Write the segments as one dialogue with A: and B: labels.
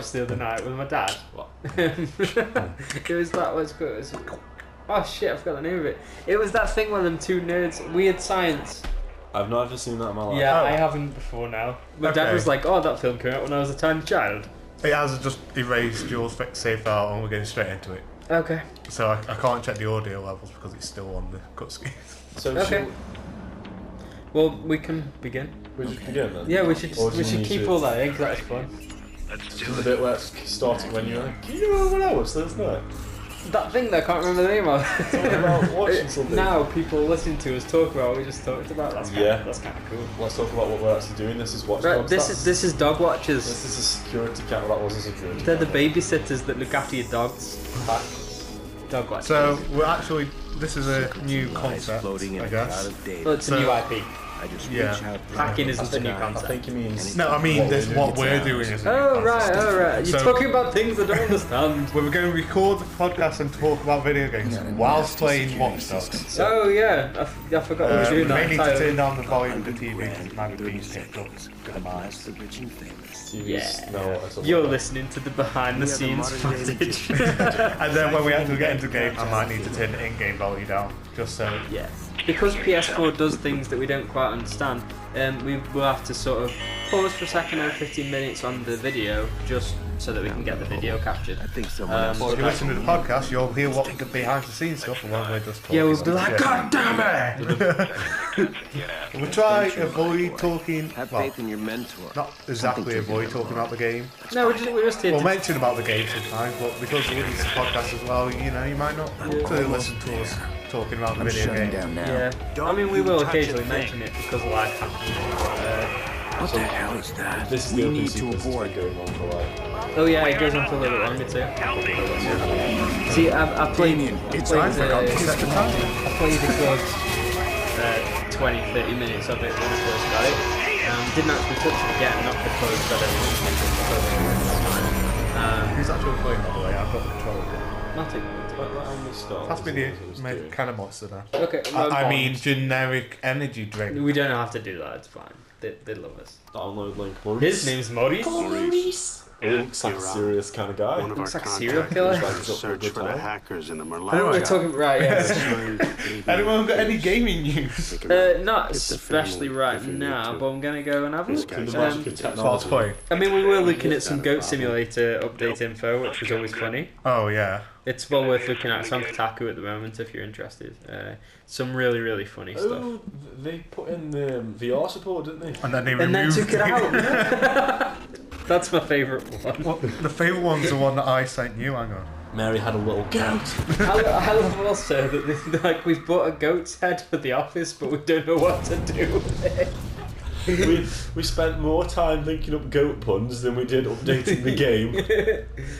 A: watched the other night with my dad.
B: What?
A: It was that. What's good? Oh shit! I forgot the name of it. It was that thing where them two nerds, Weird Science.
B: I've never seen that in my life.
A: Yeah, I haven't before now. My dad was like, "Oh, that film came out when I was a tiny child."
C: It has just erased your save file and we're going straight into it.
A: Okay.
C: So I can't check the audio levels because it's still on the cut scheme.
B: So
A: Okay. Well, we can begin.
B: we just begin then?
A: Yeah, we should
B: Or do
A: we
B: you
A: should
B: need
A: keep
B: to-
A: all that in 'cause that's fun.
B: The bit where it's starting when you're like, can you remember when I was last night?
A: That thing that I can't remember the name of.
B: Talking about watching something.
A: Now people listening to us talk about what we just talked about. That's that's kind of cool.
B: Let's talk about what we're actually doing. This is Watch
A: Right,
B: Dogs.
A: this is dog watchers.
B: This is a security camera. That was a security
A: They're the
B: camera.
A: babysitters that look after your dogs. Dog watchers.
C: So we're actually, this is a new concept, I guess.
A: Well, it's a new IP.
C: Yeah.
A: Hacking isn't a new
B: I
A: concept.
B: think he means.
C: No, I mean this what we're doing is a new
A: Oh
C: concept.
A: right. You're
C: So-
A: talking about things I don't understand.
C: We're going to record the podcast and talk about video games whilst playing Watch Dogs.
A: Oh yeah, I forgot we were
C: We
A: doing
C: may
A: that.
C: need to
A: entirely.
C: turn down the volume of the TV because my being picked up.
A: Yeah.
B: No, I don't
A: You're
B: like
A: listening to the behind the scenes footage.
C: And then when we actually get into the game, I might need to turn the in-game value down, just so.
A: Yeah. Because PS4 does things that we don't quite understand, we will have to sort of pause for a second or 15 minutes on the video just so that we can get the video captured.
C: If you listen to the podcast, you'll hear what the behind-the-scenes stuff and when we're just talking.
A: Yeah, we'll be like, God damn it!
C: We'll try avoid talking.
D: Have
C: Well,
D: faith in your mentor.
C: not exactly avoid talking about the game.
A: No, we're just here
C: We'll
A: to...
C: mention about the game sometimes, but because it is a podcast as well, you know, you might not want to listen to us talking about the video game.
A: Yeah. I mean, we will occasionally mention it because life happens.
D: What the hell is that?
B: This is the opening sequence that's been going on for like.
A: Oh yeah, it goes on for a little bit longer too. See, I played a good 20-30 minutes of it when I first got it. Didn't actually touch it again, not because I don't want
C: Who's actually playing, by the way? I've got the controller.
A: nothing.
C: That's been the kind of monster now.
A: Okay,
C: I mean, generic energy drink.
A: we don't have to do that, it's fine. They love us.
B: Download link.
A: His name's Maurice.
B: He looks like a serious kind of guy.
E: One of our
A: Looks like a serial
E: contractors
A: killer.
E: search for the hackers in the
A: Oh,
E: Merlot.
A: we're talking, right, yes.
C: Anyone got any gaming news?
A: Not especially right now, but I'm going to go and have a look.
B: The magic of
C: What's
B: technology.
C: playing?
A: I mean, we were looking at some Goat Simulator update info, which was always funny.
C: Oh, yeah.
A: It's well worth looking at. It's on Kotaku at the moment if you're interested. Some really, really funny stuff.
B: Oh, they put in the VR support, didn't they?
C: And then they
A: And then
C: removed
A: took it out. That's my favourite one.
C: What, the favourite one's the one that I sent you, hang on.
B: Mary had a little goat.
A: I love also that like we've bought a goat's head for the office, but we don't know what to do with it.
B: we spent more time thinking up goat puns than we did updating the game.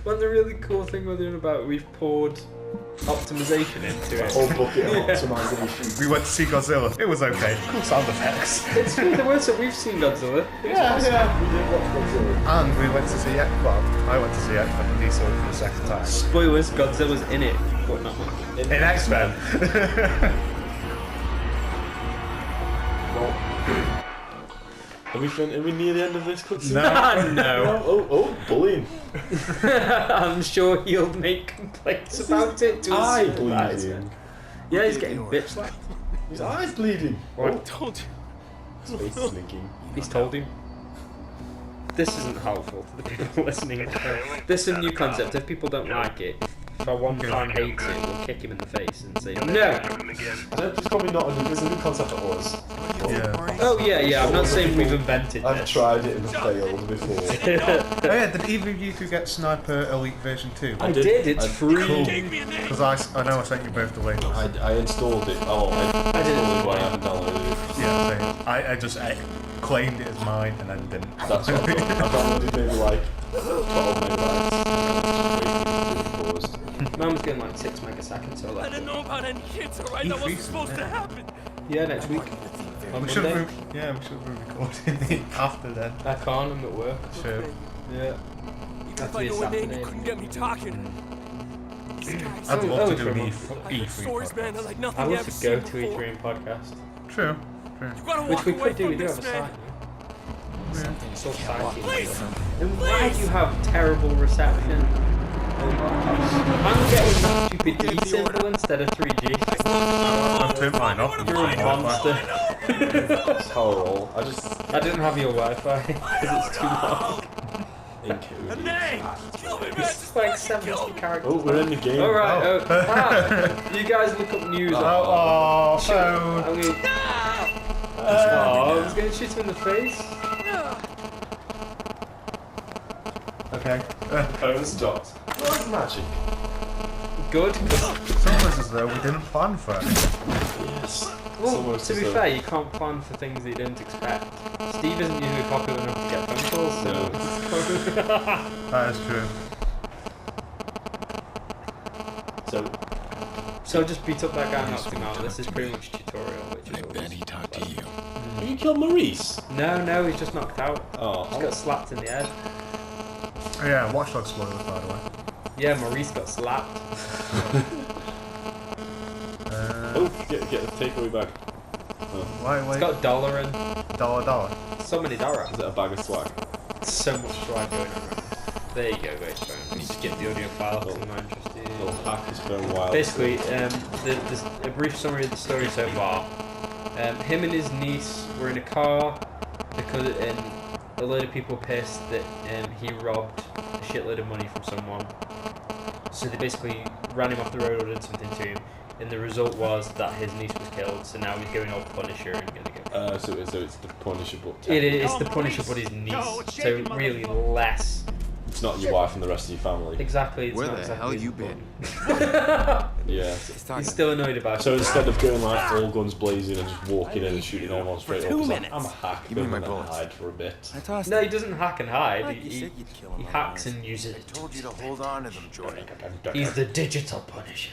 A: One the really cool thing we're doing about it, we've poured optimization into it.
B: Whole bucket of optimization.
C: We went to see Godzilla. It was okay. Cool sound effects.
A: It's true, the worst that we've seen Godzilla.
B: Yeah. We did watch Godzilla.
C: And we went to see Well, I went to see X-Men and Diesel for the second time.
A: Spoilers, Godzilla's in it, but not much.
C: In X-Men.
B: Are we near the end of this cutscene?
A: No.
B: Oh, bullying.
A: I'm sure he'll make complaints about it to his
B: Eye
A: supervisor.
B: bleeding.
A: Yeah, he's getting bitch slapped.
B: His eye's bleeding.
A: What?
E: Told you.
B: Space slinking.
A: He's told him. This isn't helpful to the people listening. This is a new concept. If people don't like it, if our one fan hates it, we'll kick him in the face and say, no!
B: It's probably not a new concept for us.
C: Yeah.
A: Oh, yeah, I'm not saying we've invented
B: I've
A: this.
B: tried it and failed before.
C: Oh yeah, did either of you two get Sniper Elite version 2?
A: I did, it's free.
C: Cool. Because I know I sent you both the link.
B: I installed it. Oh, I installed it, but I haven't downloaded it.
C: Yeah, same. I just claimed it as mine and then didn't.
B: That's what I downloaded maybe like 12 megabytes.
A: Mine was getting like 6 megaseconds, so
F: I
A: like.
F: didn't know about any kids, alright? That wasn't supposed to happen.
A: Yeah, next week. On
C: We should
A: Monday.
C: have been recording it after then.
A: I can't, I'm at work.
C: Sure.
A: Yeah.
F: Even if
A: After
F: I
A: your
F: knew a name, you
A: Saturday.
F: couldn't get me talking. These guys,
C: I'd love to do an
A: from-
F: these stories, man, are like nothing
A: I
F: you
A: would
F: ever
A: go
F: seen
A: to
F: before.
A: E3 podcast.
C: True.
F: You gotta
A: Which
F: walk
A: we
F: away
A: could do,
F: from
A: we do
F: this,
A: have a
F: man.
A: site. Something so exciting.
F: Please.
A: Then why do you have terrible reception? I'm getting that stupid D symbol instead of 3G.
C: I'm turning mine off.
A: You're a monster.
B: That's horrible. I
A: didn't have your Wi-Fi because it's too long. It's like 70 characters.
B: Oh, we're in the game.
A: Alright, you guys look up news.
C: Oh,
A: I was going to shoot him in the face.
C: Okay.
B: Phone stopped. What's magic?
A: Good.
C: It's almost as though we didn't plan for it.
B: Yes.
A: Well, to be fair, you can't plan for things that you don't expect. Steve isn't usually popular enough to get phone calls, so...
C: That is true.
A: So just beat up that guy and knocked him out. This is pretty much tutorial, which is
D: I bet he talked to you.
B: You killed Maurice?
A: No, he's just knocked out.
B: Oh,
A: He's got slapped in the head.
C: Oh, yeah, Watch Dogs spoilers, by the way.
A: Yeah, Maurice got slapped.
B: Oh, get the takeaway bag.
C: Wait.
A: It's got dollar in.
C: $1.
A: So many dollar.
B: Is it a bag of swag?
A: So much swag going on. There you go, great phone. Just get the audio file because I'm not interested.
B: Little hack is going wild.
A: Basically, a brief summary of the story so far. Him and his niece were in a car because a load of people pissed that he robbed a shitload of money from someone. So they basically ran him off the road or did something to him. And the result was that his niece was killed, so now he's going all Punisher and gonna go.
B: So it's the Punisher, but
A: It is the Punisher, but his niece. So really less.
B: it's not your wife and the rest of your family.
A: Exactly. It's
D: Where
A: not
D: the
A: exactly
D: hell
A: as
D: you been?
A: important.
B: Yeah.
A: He's still annoyed about
B: So
A: it.
B: instead of going like all guns blazing and just walking in and shooting everyone straight up,
D: 2
B: he's like,
D: minutes.
B: I'm a hack.
D: Give me
B: I'm
D: my
B: gonna
D: bullets.
B: hide for a bit.
D: I tossed
A: No, he doesn't hack and hide.
D: Like you
A: He
D: said you'd kill him
A: hacks
D: otherwise.
A: and uses it.
D: told you to hold on to them, Jordan.
A: He's the digital Punisher.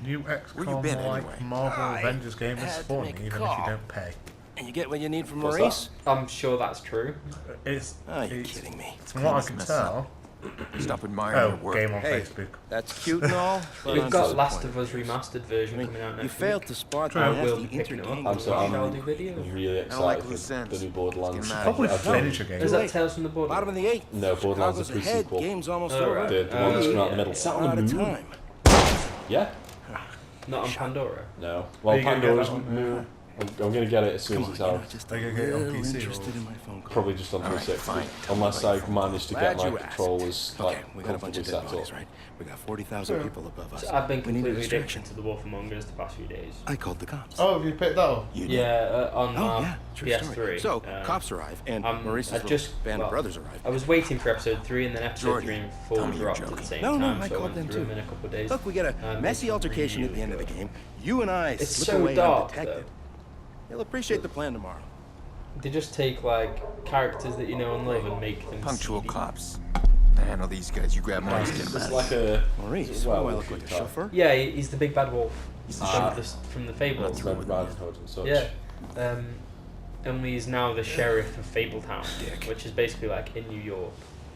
C: New
D: Where you
C: XCOM
D: been,
C: like
D: anyway?
C: Marvel
F: I
C: Avengers game is
F: had to
C: fun,
F: make a
C: even if
F: call.
C: you don't pay.
F: And you get what you need from
B: What's
F: Maurice?
A: I'm sure that's true.
C: It's,
F: Oh, you're
C: it's
F: kidding me.
C: from what I can tell.
D: Stop admiring your work.
C: Game on
F: Hey.
C: Facebook.
F: That's cute and all, but
A: We've
F: I'm
A: got Last
F: disappointed.
A: of Us remastered version
F: I mean,
A: coming out
F: you
A: next
F: failed
A: week.
F: to spot
C: True.
F: the
A: I will
F: hefty
A: be picking it up.
F: intergang
B: I'm
F: with
B: so
F: I'll
A: I'll
F: do
A: do
B: I'm
A: videos.
B: really
D: I don't like
B: excited
D: loose
B: for
D: ends.
B: the new Borderlands.
D: Get 'em out.
C: Probably
B: I've
C: furniture game.
A: Is that Tales from the Border?
F: Bottom of the 8th.
B: No, Borderlands is
F: Chicago's
B: a
F: ahead.
B: pre-sequel.
F: Game's almost
A: Oh,
F: over.
A: right.
B: The one that's coming out in the middle.
A: yeah.
B: Sat
F: Out
B: on the
F: of
B: moon.
F: time.
B: Yeah?
A: Not on Pandora.
B: No. Well,
C: Are you gonna get
B: Pandora's
C: that one?
B: moon. I'm going to get it as soon
F: Come
B: as
F: on,
B: it's
F: you're
B: out.
F: not just
C: Are you gonna get it on
F: little
C: PC or-
F: interested in my phone call.
B: Probably just on
D: All right,
B: 360.
D: fine. Tell me
B: Unless
D: about
B: I
D: your
B: manage to
F: Glad
B: get my
F: you asked.
B: controllers
F: Okay,
B: like
F: we got a bunch
B: comfortably
F: of
B: set
F: dead bodies,
B: up.
F: right? We got 40,000 people above us.
A: So I've been
F: We need a
A: completely
F: distraction.
A: addicted to the Wolf Among Us the past few days.
F: I called the cops.
C: Oh, have you picked that up?
F: You did.
A: Yeah, on
F: Oh, yeah, true
A: PS3.
F: story. So, cops arrive, and Maurice's
A: I
F: little
A: just
F: band
A: well,
F: of brothers arrive.
A: I was waiting for episode 3, and then episode
F: Jordan,
A: 3 and
F: tell
A: 4
F: me you're
A: dropped at the
F: joking.
A: same
F: No,
A: time,
F: I
A: so I
F: called
A: went
F: them
A: through
F: too.
A: them in a couple of days.
F: Look, we get a messy
A: it's
F: altercation at the
A: really
F: end of the
A: good.
F: game. You and I
A: It's
F: slip
A: so
F: away
A: dark,
F: undetected. You'll appreciate the plan tomorrow.
A: They just take like characters that you know and love and make them
D: Punctual
A: seedy.
D: cops. To handle these guys, you grab Maurice, get
B: It's
D: mad.
B: like a.
F: Maurice,
B: well,
F: do I look like a
B: car.
F: chauffeur?
A: Yeah, he's the big bad wolf
B: Ah.
A: from the Fable.
B: That's Red Riding Hood and such.
A: Yeah. And he's now the sheriff of Fabletown, which is basically like in New York.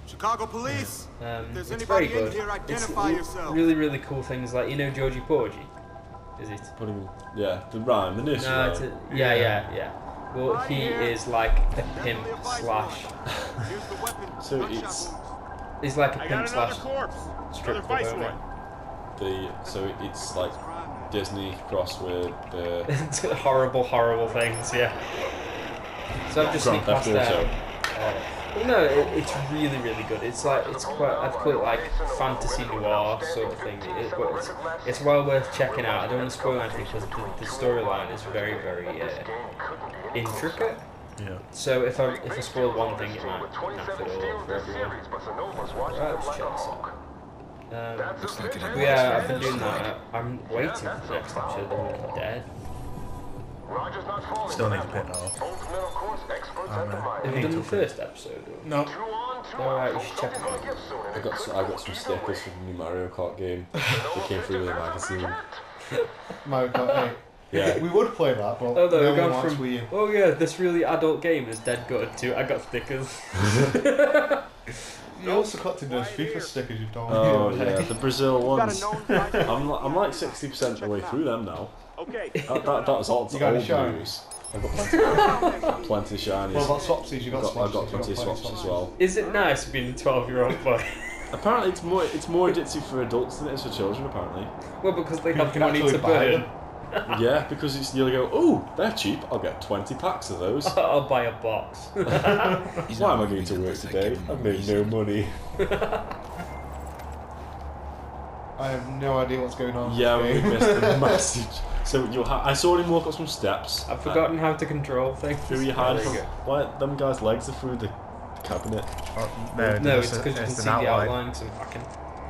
E: Chicago Police. There's
A: It's very
E: anybody in
A: good.
E: here, identify
A: It's
E: yourself.
A: really, really cool things like, you know Georgie Porgy? Is it?
B: What do you mean? Yeah, the rhyme, the nursery
A: No,
B: rhyme.
A: it's yeah. Well, he is like a pimp slash.
E: Here's the weapon.
B: So
E: Gunshot
B: it's
E: wound.
A: He's like a pimp slash
E: corpse.
A: strip club owner.
B: it's like Disney cross with the
A: horrible, horrible things. Yeah. So I've just
B: Grand
A: sneaked past
B: Theft
A: that.
B: Auto.
A: Well, no, it's really, really good. It's quite. I'd call it like fantasy noir sort of thing. But it's well worth checking out. I don't want to spoil anything because the storyline is very, very intricate.
C: Yeah.
A: So if I spoil one thing, it might naff it all for everyone. Right, let's check this out.
D: Looks like it
A: But yeah, I've been doing that. I'm waiting for the next episode of The Walking Dead.
C: Still need to pick that up.
A: Have you done the first episode?
C: No.
A: Alright, you should check it out.
B: I got some stickers for the new Mario Kart game. They came through with a magazine.
C: Mario Kart 8.
B: Yeah.
C: We would play that, but
A: Oh no,
C: no
A: we've
C: one
A: gone
C: wants
A: from
C: Wii U.
A: oh yeah, this really adult game is dead good to I got stickers.
C: You also collected those FIFA stickers you've done.
B: Oh yeah, the Brazil ones.
E: Got a
B: I'm like 60% of the way through them now.
E: Okay.
B: That was all.
C: You got any
B: old
C: shine?
B: news. I've got plenty of shinies.
C: What about swapsies? You got
B: I've
C: swapsies.
B: got plenty of swaps as well.
A: Is it nice being a 12-year-old boy?
B: Apparently, it's more addictive for adults than it is for children. Apparently.
A: Well, because they
C: You
A: have
C: can
A: money
C: actually
A: to
C: buy
A: burn.
C: them.
B: Yeah, because you'll go, oh, they're cheap. I'll get 20 packs of those.
A: I'll buy a box.
B: Why am I going to work today? I've made no money.
C: I have no idea what's going on.
B: Yeah,
C: in
B: we
C: this
B: missed
C: game.
B: the message. So I saw him walk up some steps.
A: I've forgotten how to control things.
B: Who are you
A: There
B: hiding
A: you
B: from?
A: go.
B: Why them guys' legs are through the cabinet?
A: No, it's because you can see the outlines and fucking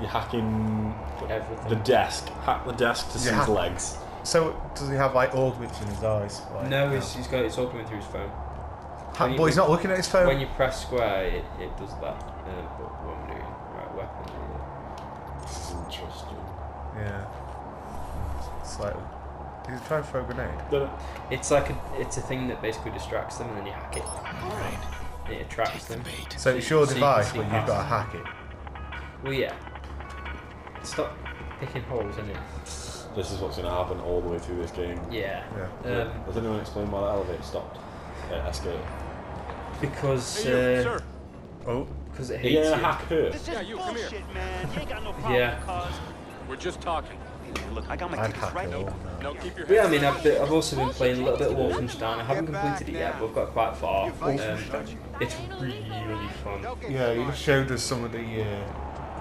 B: You're hacking
A: everything.
B: the desk. Hack the desk to see his legs.
C: So, does he have like augments in his eyes? Like,
A: No, he's got it's all coming through his phone.
C: But he's not looking at his phone.
A: When you press square, it does that. But what I'm doing, right, weapon.
B: This is interesting.
C: Yeah. It's like, he's trying to throw a grenade.
A: It's like it's a thing that basically distracts them, and then you hack it. Right. It attracts them.
C: So it's your
A: you can
C: device,
A: see
C: but you've
A: past
C: got to
A: them.
C: hack it.
A: Well, yeah. Stop picking holes in it.
B: This is what's going to happen all the way through this game.
A: Yeah.
B: Does anyone explain why the elevator stopped? Escape.
A: Because because it hates
B: You're gonna
A: you.
B: hack her.
E: Yeah, you, come here.
G: Man. You ain't got no problem,
A: Yeah.
G: cuz.
E: We're just talking.
G: Look, I got my
C: I'd
G: tickets
C: hack
G: right
C: it
G: here.
C: all.
E: No, keep your
A: But yeah, I
E: hands
A: mean,
E: on
A: I've also been playing a little bit of Wolfenstein. I haven't completed it yet, but I've got quite far. It's really fun.
C: Yeah, you just showed us some of the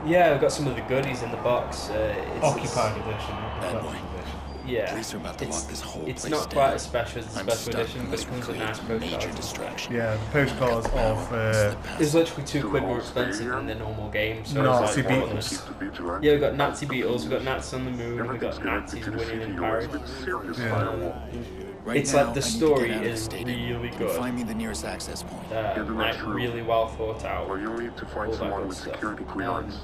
A: Yeah, I've got some of the goodies in the box.
C: occupied edition. not the
D: Bad
C: collector's
D: boy.
C: edition.
A: Yeah,
D: Police are about to lock this whole
A: it's
D: place
A: not
D: down.
A: quite as special as the
D: I'm
A: special
D: stuck
A: edition, but
D: unless
A: it
D: we
A: comes with
D: create
A: nice
D: a major
A: postcards.
D: distraction.
C: Yeah, the postcards of
A: It's literally £2 more expensive than the normal game. So
C: Nazi
A: it's like,
C: Beatles.
A: yeah, we've got Nazi Beatles, we've got Nazis on the moon, we've got Nazis winning in Paris.
D: Right
A: It's
D: now,
A: like the
D: I need to
A: story
D: get out of the
A: is
D: stadium
A: really
D: and
A: good.
D: Find me the nearest access point.
A: Like really well thought out.
H: Or you'll need to find
A: all that
H: someone
A: good
H: with
A: stuff.
H: security clearance.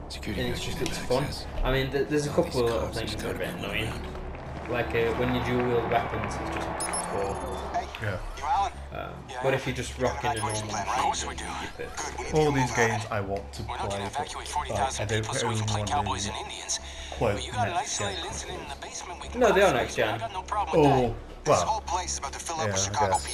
D: Security
A: And it's
D: guards
A: just
D: should
A: it's
D: have
A: fun.
D: access.
A: I mean, there's a
D: All
A: couple
D: these
A: of little
D: cops
A: things
D: just
A: that are a
D: gotta
A: bit
D: move
A: annoying.
D: around.
A: Like when you dual wield weapons, it's just poor.
C: Yeah.
A: But if you're just rocking a normal machine, then you're perfect.
C: All these games I want to play, but like, I don't own one in quote next gen.
A: No, they are next gen.
C: Oh, well,
H: Yeah,
C: yeah, I guess.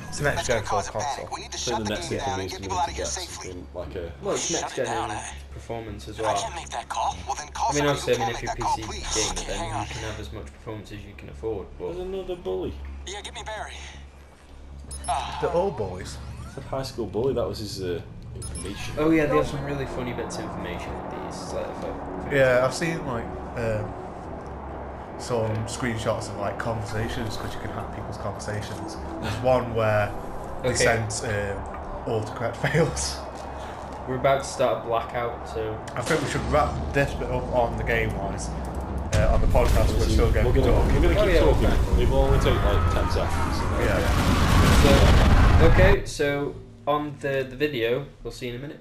C: It's next gen for a console.
B: So the next thing for me is to get something like a.
A: Well, it's next gen in performance as well. I mean, obviously, if you're PC gamer, then you can have as much performance as you can afford.
B: There's
A: But
B: another bully.
E: Yeah, get me Barry.
C: The old boys.
B: It's a high school bully. That was his information.
A: oh yeah, they have some really funny bits of information in these. It's like,
C: Yeah, I've seen like some screenshots of like conversations because you can hack people's conversations. There's one where they sent autocorrect fails.
A: We're about to start a blackout, so
C: I think we should wrap this bit up on the game wise. On the podcast, we're still going to talk.
B: We're going to keep
A: yeah,
B: talking.
A: okay.
B: It will only take like 10 seconds.
C: Yeah.
A: so okay. So on the video, we'll see you in a minute.